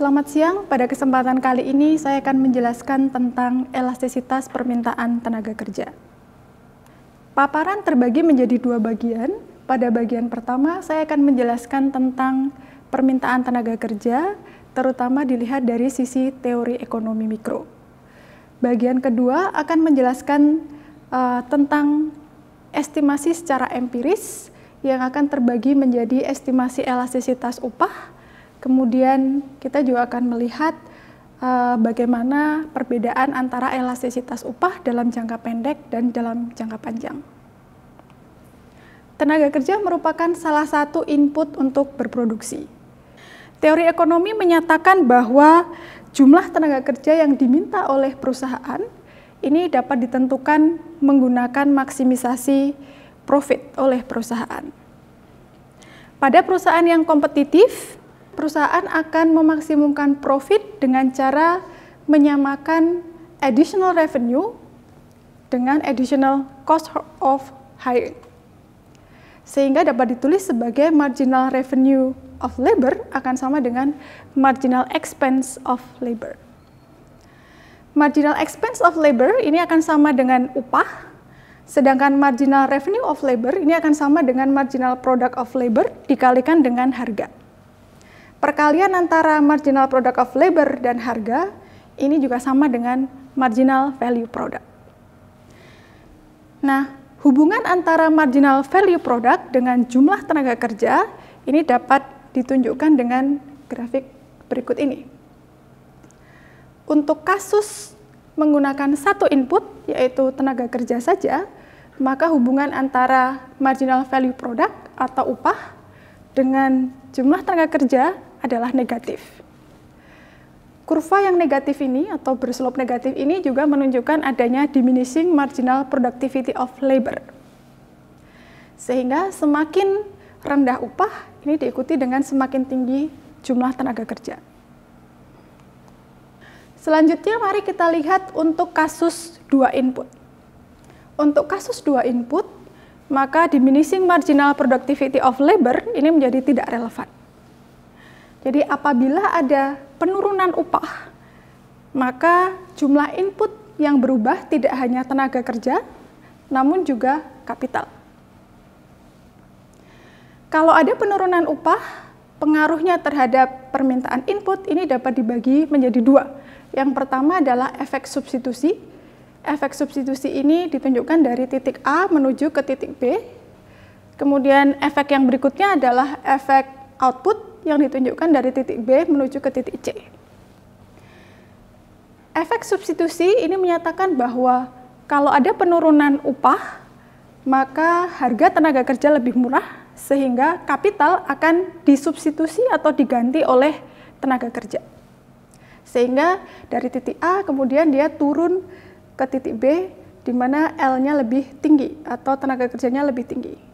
selamat siang. Pada kesempatan kali ini saya akan menjelaskan tentang elastisitas permintaan tenaga kerja. Paparan terbagi menjadi dua bagian. Pada bagian pertama, saya akan menjelaskan tentang permintaan tenaga kerja, terutama dilihat dari sisi teori ekonomi mikro. Bagian kedua akan menjelaskan tentang estimasi secara empiris yang akan terbagi menjadi estimasi elastisitas upah. Kemudian kita juga akan melihat bagaimana perbedaan antara elastisitas upah dalam jangka pendek dan dalam jangka panjang. Tenaga kerja merupakan salah satu input untuk berproduksi. Teori ekonomi menyatakan bahwa jumlah tenaga kerja yang diminta oleh perusahaan ini dapat ditentukan menggunakan maksimisasi profit oleh perusahaan. Pada perusahaan yang kompetitif, perusahaan akan memaksimumkan profit dengan cara menyamakan additional revenue dengan additional cost of hiring. Sehingga dapat ditulis sebagai marginal revenue of labor akan sama dengan marginal expense of labor. Marginal expense of labor ini akan sama dengan upah, sedangkan marginal revenue of labor ini akan sama dengan marginal product of labor dikalikan dengan harga. Perkalian antara marginal product of labor dan harga ini juga sama dengan marginal value product. Nah, hubungan antara marginal value product dengan jumlah tenaga kerja ini dapat ditunjukkan dengan grafik berikut ini. Untuk kasus menggunakan satu input, yaitu tenaga kerja saja, maka hubungan antara marginal value product atau upah dengan jumlah tenaga kerja adalah negatif. Kurva yang negatif ini atau berslope negatif ini juga menunjukkan adanya diminishing marginal productivity of labor. Sehingga semakin rendah upah ini diikuti dengan semakin tinggi jumlah tenaga kerja. Selanjutnya mari kita lihat untuk kasus dua input. Untuk kasus dua input, maka diminishing marginal productivity of labor ini menjadi tidak relevan. Jadi apabila ada penurunan upah, maka jumlah input yang berubah tidak hanya tenaga kerja, namun juga kapital. Kalau ada penurunan upah, pengaruhnya terhadap permintaan input ini dapat dibagi menjadi dua. Yang pertama adalah efek substitusi. Efek substitusi ini ditunjukkan dari titik A menuju ke titik B. Kemudian efek yang berikutnya adalah efek output yang ditunjukkan dari titik B menuju ke titik C. Efek substitusi ini menyatakan bahwa kalau ada penurunan upah, maka harga tenaga kerja lebih murah, sehingga kapital akan disubstitusi atau diganti oleh tenaga kerja. Sehingga dari titik A kemudian dia turun ke titik B, di mana L-nya lebih tinggi atau tenaga kerjanya lebih tinggi.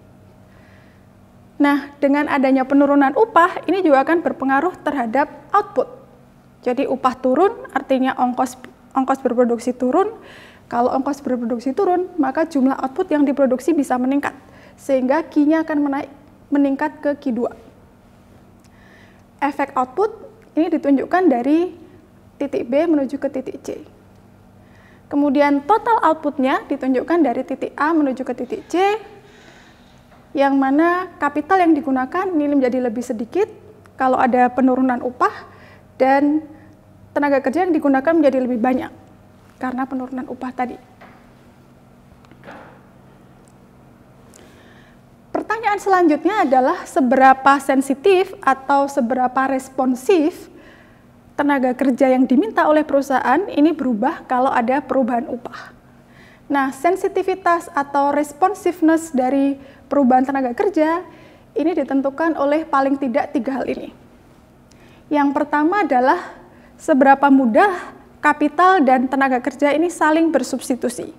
Nah, dengan adanya penurunan upah, ini juga akan berpengaruh terhadap output. Jadi upah turun, artinya ongkos berproduksi turun. Kalau ongkos berproduksi turun, maka jumlah output yang diproduksi bisa meningkat. Sehingga Q-nya akan meningkat ke Q2. Efek output ini ditunjukkan dari titik B menuju ke titik C. Kemudian total outputnya ditunjukkan dari titik A menuju ke titik C, yang mana kapital yang digunakan ini menjadi lebih sedikit kalau ada penurunan upah, dan tenaga kerja yang digunakan menjadi lebih banyak karena penurunan upah tadi. Pertanyaan selanjutnya adalah seberapa sensitif atau seberapa responsif tenaga kerja yang diminta oleh perusahaan ini berubah kalau ada perubahan upah. Nah, sensitivitas atau responsiveness dari perubahan tenaga kerja ini ditentukan oleh paling tidak tiga hal ini. Yang pertama adalah seberapa mudah kapital dan tenaga kerja ini saling bersubstitusi.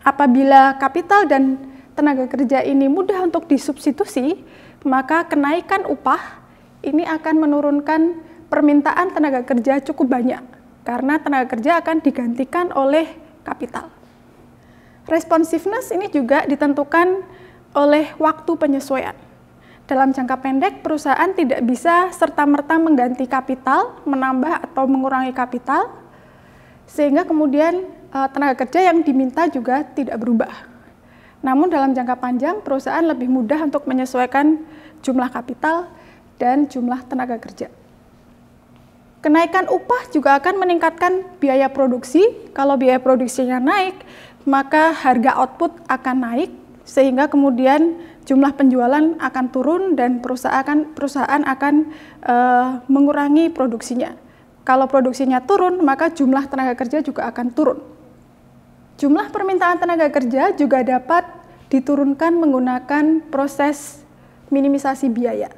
Apabila kapital dan tenaga kerja ini mudah untuk disubstitusi, maka kenaikan upah ini akan menurunkan permintaan tenaga kerja cukup banyak, karena tenaga kerja akan digantikan oleh kapital. Responsiveness ini juga ditentukan oleh waktu penyesuaian. dalam jangka pendek perusahaan tidak bisa serta-merta mengganti kapital, menambah atau mengurangi kapital, sehingga kemudian tenaga kerja yang diminta juga tidak berubah. Namun dalam jangka panjang perusahaan lebih mudah untuk menyesuaikan jumlah kapital dan jumlah tenaga kerja. Kenaikan upah juga akan meningkatkan biaya produksi. Kalau biaya produksinya naik, maka harga output akan naik, sehingga kemudian jumlah penjualan akan turun dan perusahaan akan mengurangi produksinya. Kalau produksinya turun, maka jumlah tenaga kerja juga akan turun. Jumlah permintaan tenaga kerja juga dapat diturunkan menggunakan proses minimisasi biaya.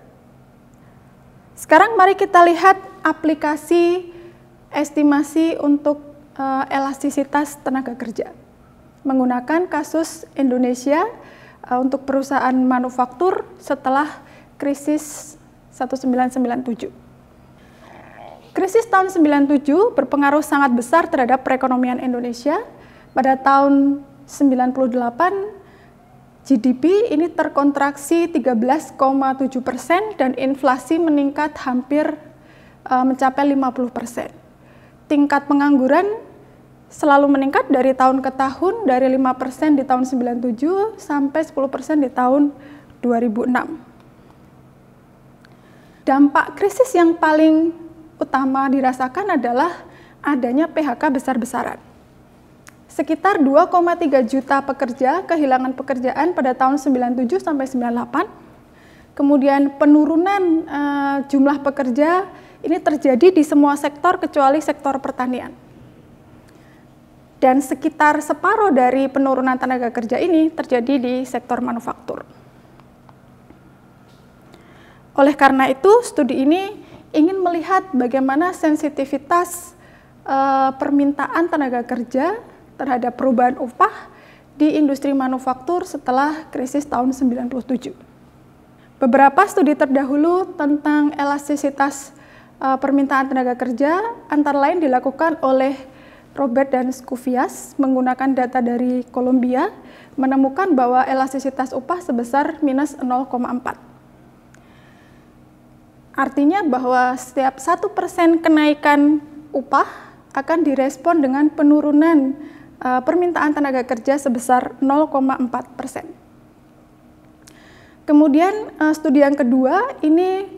Sekarang mari kita lihat aplikasi estimasi untuk elastisitas tenaga kerja menggunakan kasus Indonesia untuk perusahaan manufaktur setelah krisis 1997. Krisis tahun 97 berpengaruh sangat besar terhadap perekonomian Indonesia. Pada tahun 98 GDP ini terkontraksi 13,7% dan inflasi meningkat hampir mencapai 50%. Tingkat pengangguran selalu meningkat dari tahun ke tahun, dari 5% di tahun 97 sampai 10% di tahun 2006. Dampak krisis yang paling utama dirasakan adalah adanya PHK besar-besaran. Sekitar 2,3 juta pekerja kehilangan pekerjaan pada tahun 97 sampai 98. Kemudian penurunan jumlah pekerja ini terjadi di semua sektor kecuali sektor pertanian. Dan sekitar separuh dari penurunan tenaga kerja ini terjadi di sektor manufaktur. Oleh karena itu, studi ini ingin melihat bagaimana sensitivitas permintaan tenaga kerja terhadap perubahan upah di industri manufaktur setelah krisis tahun 97. Beberapa studi terdahulu tentang elastisitas permintaan tenaga kerja antara lain dilakukan oleh Robert dan Skufias menggunakan data dari Kolombia, menemukan bahwa elastisitas upah sebesar minus 0,4. Artinya bahwa setiap 1% kenaikan upah akan direspon dengan penurunan permintaan tenaga kerja sebesar 0,4%. Kemudian studi yang kedua ini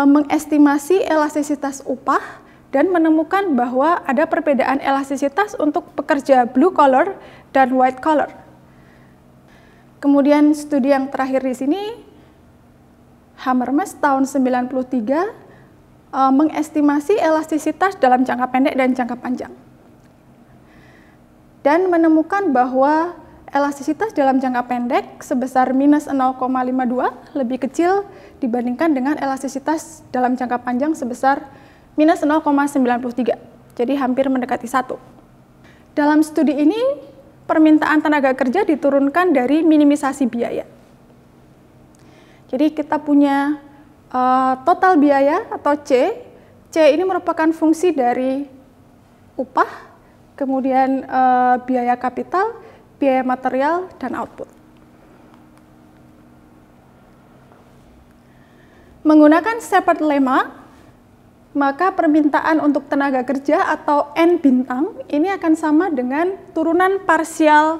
mengestimasi elastisitas upah dan menemukan bahwa ada perbedaan elastisitas untuk pekerja blue collar dan white collar. Kemudian studi yang terakhir di sini, Hammermas tahun 93 mengestimasi elastisitas dalam jangka pendek dan jangka panjang. Dan menemukan bahwa elastisitas dalam jangka pendek sebesar minus 0,52 lebih kecil dibandingkan dengan elastisitas dalam jangka panjang sebesar minus 0,93, jadi hampir mendekati 1. Dalam studi ini, permintaan tenaga kerja diturunkan dari minimisasi biaya. Jadi kita punya total biaya atau C. C ini merupakan fungsi dari upah, kemudian biaya kapital, biaya material, dan output. Menggunakan Shepard lemma, maka permintaan untuk tenaga kerja atau N bintang ini akan sama dengan turunan parsial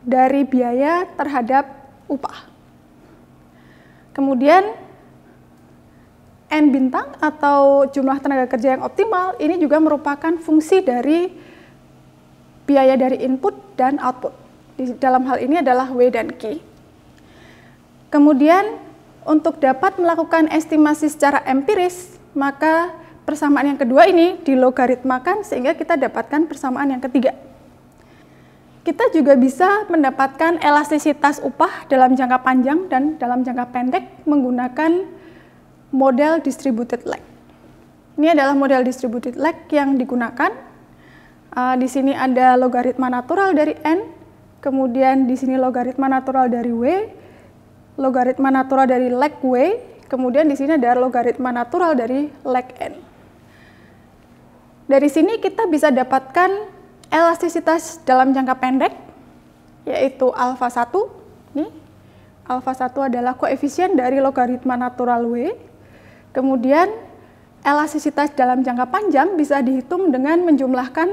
dari biaya terhadap upah. Kemudian N bintang atau jumlah tenaga kerja yang optimal ini juga merupakan fungsi dari biaya dari input dan output. Di dalam hal ini adalah W dan Q. Kemudian untuk dapat melakukan estimasi secara empiris, maka persamaan yang kedua ini dilogaritmakan sehingga kita dapatkan persamaan yang ketiga. Kita juga bisa mendapatkan elastisitas upah dalam jangka panjang dan dalam jangka pendek menggunakan model distributed lag. Ini adalah model distributed lag yang digunakan. Di sini ada logaritma natural dari N, kemudian di sini logaritma natural dari W, logaritma natural dari lag W, kemudian di sini ada logaritma natural dari lag N. Dari sini kita bisa dapatkan elastisitas dalam jangka pendek, yaitu alfa 1, nih, Alfa 1 adalah koefisien dari logaritma natural W. Kemudian elastisitas dalam jangka panjang bisa dihitung dengan menjumlahkan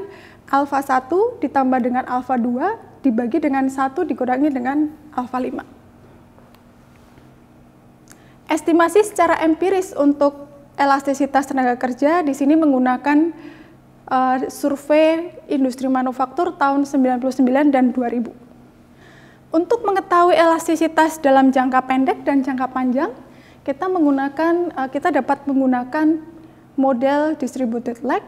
alfa 1 ditambah dengan alfa 2 dibagi dengan 1 dikurangi dengan alfa 5. Estimasi secara empiris untuk elastisitas tenaga kerja di sini menggunakan survei industri manufaktur tahun 99 dan 2000. Untuk mengetahui elastisitas dalam jangka pendek dan jangka panjang, kita dapat menggunakan model distributed lag.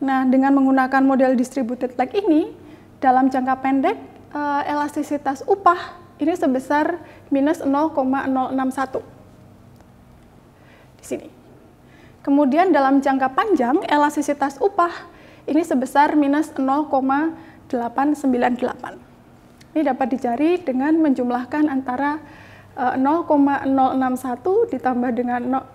Nah, dengan menggunakan model distributed lag ini, dalam jangka pendek, elastisitas upah ini sebesar minus 0,061 di sini. Kemudian dalam jangka panjang, elastisitas upah ini sebesar minus 0,898. Ini dapat dicari dengan menjumlahkan antara 0,061 ditambah dengan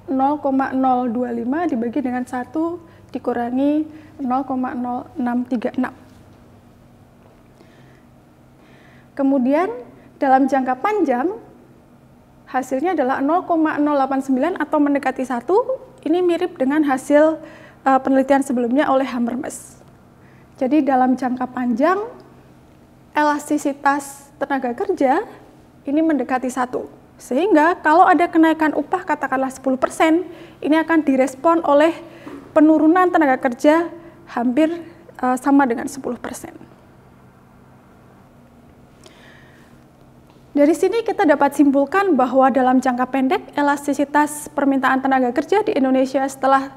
0,025 dibagi dengan 1 dikurangi 0,0636. Kemudian dalam jangka panjang hasilnya adalah 0,089 atau mendekati 1. Ini mirip dengan hasil penelitian sebelumnya oleh Hamermes. Jadi dalam jangka panjang elastisitas tenaga kerja ini mendekati 1. Sehingga kalau ada kenaikan upah katakanlah 10%, ini akan direspon oleh penurunan tenaga kerja hampir sama dengan 10%. Dari sini kita dapat simpulkan bahwa dalam jangka pendek elastisitas permintaan tenaga kerja di Indonesia setelah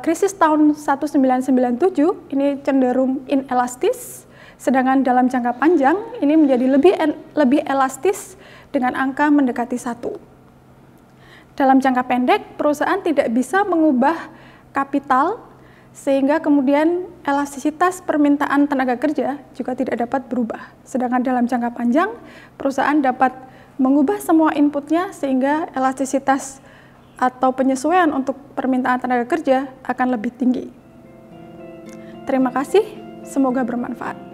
krisis tahun 1997 ini cenderung inelastis. Sedangkan dalam jangka panjang ini menjadi lebih elastis dengan angka mendekati 1. Dalam jangka pendek, perusahaan tidak bisa mengubah kapital sehingga kemudian elastisitas permintaan tenaga kerja juga tidak dapat berubah. Sedangkan dalam jangka panjang, perusahaan dapat mengubah semua inputnya sehingga elastisitas atau penyesuaian untuk permintaan tenaga kerja akan lebih tinggi. Terima kasih, semoga bermanfaat.